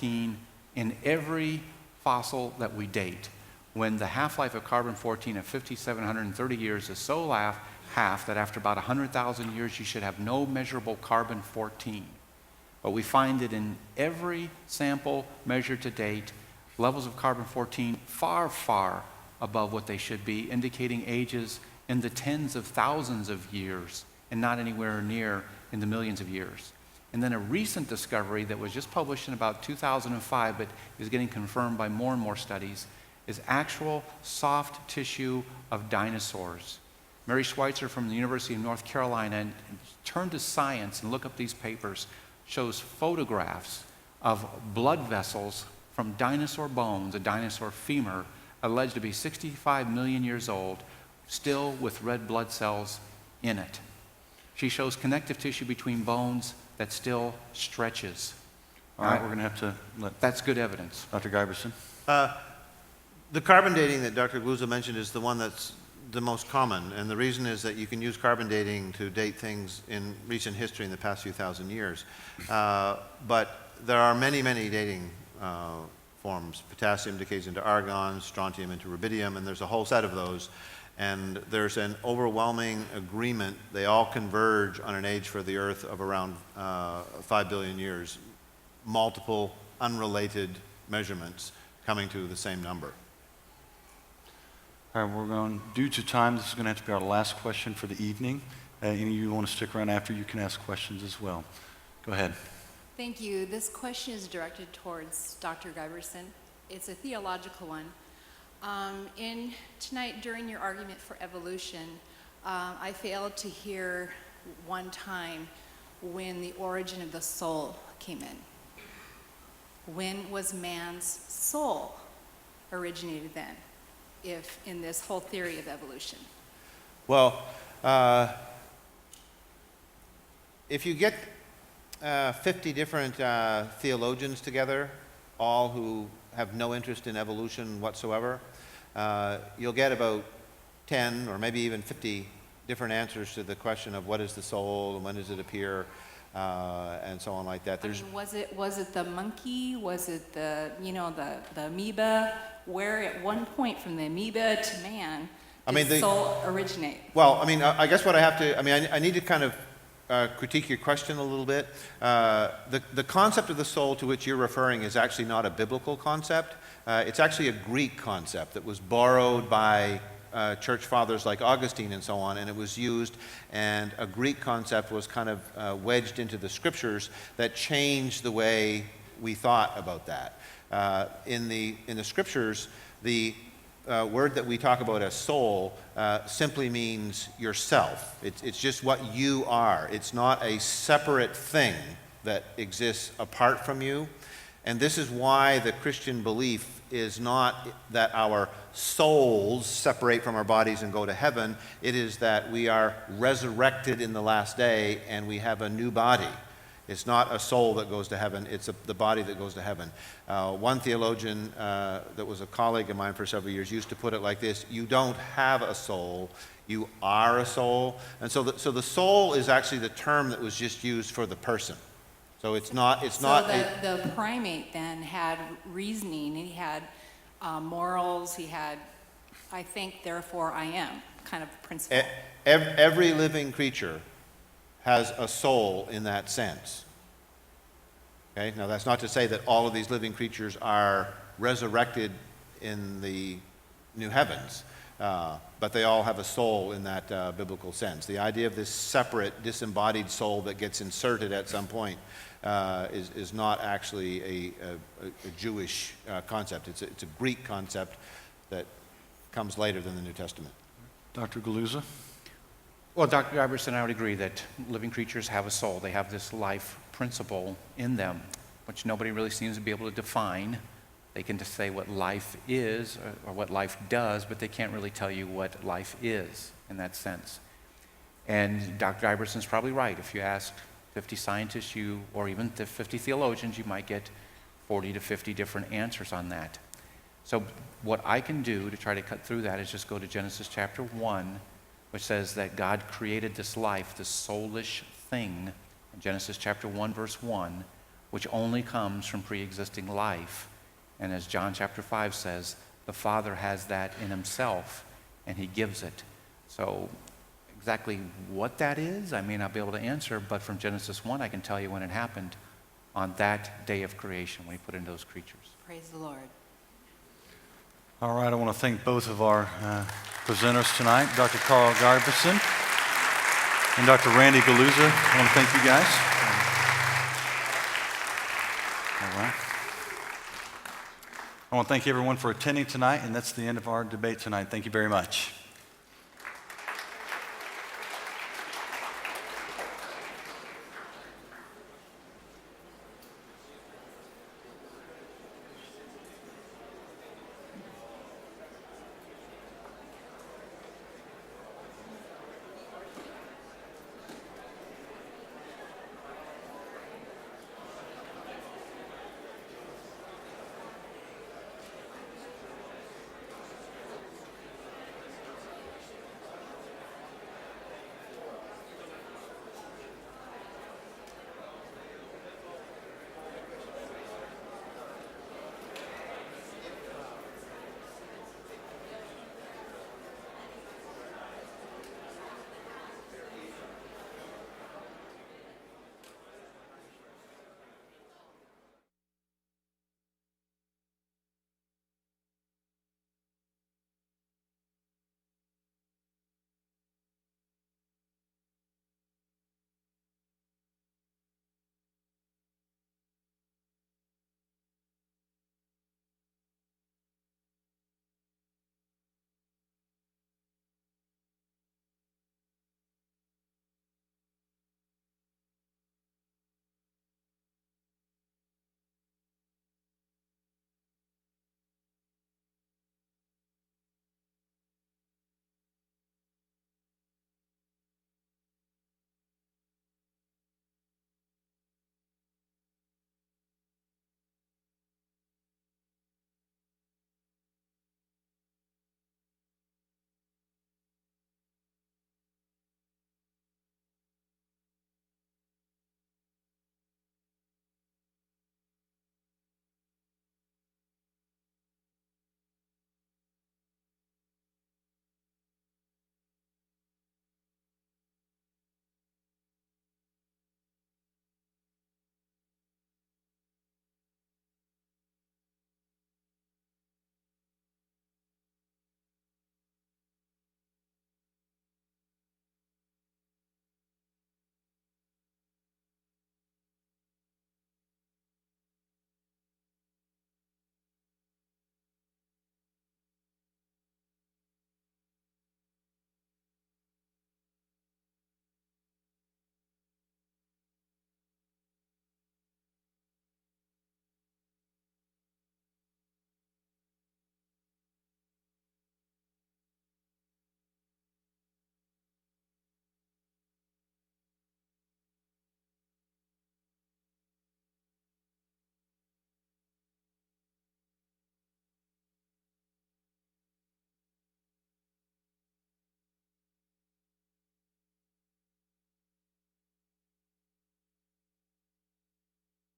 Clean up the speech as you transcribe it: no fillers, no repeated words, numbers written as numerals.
in every fossil that we date, when the half-life of carbon-14 at 5,730 years is so half that after about 100,000 years you should have no measurable carbon-14. But we find that in every sample measured to date, levels of carbon-14 far, far above what they should be, indicating ages in the tens of thousands of years and not anywhere near in the millions of years. And then a recent discovery that was just published in about 2005, but is getting confirmed by more and more studies, is actual soft tissue of dinosaurs. Mary Schweitzer from the University of North Carolina, and turn to science and look up these papers, shows photographs of blood vessels from dinosaur bones, a dinosaur femur, alleged to be 65 million years old, still with red blood cells in it. She shows connective tissue between bones that still stretches. All right, we're going to have to let... That's good evidence. Dr. Giberson? The carbon dating that Dr. Guliuzza mentioned is the one that's the most common, and the reason is that you can use carbon dating to date things in recent history in the past few thousand years. But there are many, many dating forms. Potassium decays into argon, strontium into rubidium, and there's a whole set of those. And there's an overwhelming agreement. They all converge on an age for the Earth of around 5 billion years. Multiple unrelated measurements coming to the same number. All right, we're going, due to time, this is going to have to be our last question for the evening. Any of you who want to stick around after, you can ask questions as well. Go ahead. Thank you. This question is directed towards Dr. Giberson. It's a theological one. Tonight, during your argument for evolution, I failed to hear one time when the origin of the soul came in. When was man's soul originated then, if in this whole theory of evolution? Well, if you get 50 different theologians together, all who have no interest in evolution whatsoever, you'll get about 10 or maybe even 50 different answers to the question of what is the soul and when does it appear, and so on like that. I mean, was it the monkey? Was it the amoeba? Where at one point from the amoeba to man did the soul originate? Well, I mean, I guess what I have to, I need to kind of critique your question a little bit. The concept of the soul to which you're referring is actually not a biblical concept. It's actually a Greek concept that was borrowed by church fathers like Augustine and so on, and it was used, and a Greek concept was kind of wedged into the scriptures that changed the way we thought about that. In the scriptures, the word that we talk about as soul simply means yourself. It's just what you are. It's not a separate thing that exists apart from you. And this is why the Christian belief is not that our souls separate from our bodies and go to heaven. It is that we are resurrected in the last day and we have a new body. It's not a soul that goes to heaven, it's the body that goes to heaven. One theologian that was a colleague of mine for several years used to put it like this: you don't have a soul, you are a soul. And so the soul is actually the term that was just used for the person. So the primate then had reasoning, he had morals, he had, I think, therefore I am kind of principle. Every living creature has a soul in that sense. Okay? Now that's not to say that all of these living creatures are resurrected in the new heavens, but they all have a soul in that biblical sense. The idea of this separate, disembodied soul that gets inserted at some point is not actually a Jewish concept. It's a Greek concept that comes later than the New Testament. Dr. Guliuzza? Well, Dr. Giberson, I would agree that living creatures have a soul. They have this life principle in them, which nobody really seems to be able to define. They can just say what life is or what life does, but they can't really tell you what life is in that sense. And Dr. Giberson's probably right. If you ask 50 scientists, or even 50 theologians, you might get 40 to 50 different answers on that. So what I can do to try to cut through that is just go to Genesis chapter 1, which says that God created this life, this soulish thing, in Genesis chapter 1, verse 1, which only comes from pre-existing life. And as John chapter 5 says, the Father has that in himself, and he gives it. So exactly what that is, I may not be able to answer, but from Genesis 1, I can tell you when it happened on that day of creation, when he put in those creatures. Praise the Lord. All right, I want to thank both of our presenters tonight, Dr. Karl Giberson and Dr. Randy Guliuzza. I want to thank you guys. All right. I want to thank everyone for attending tonight, and that's the end of our debate tonight. Thank you very much.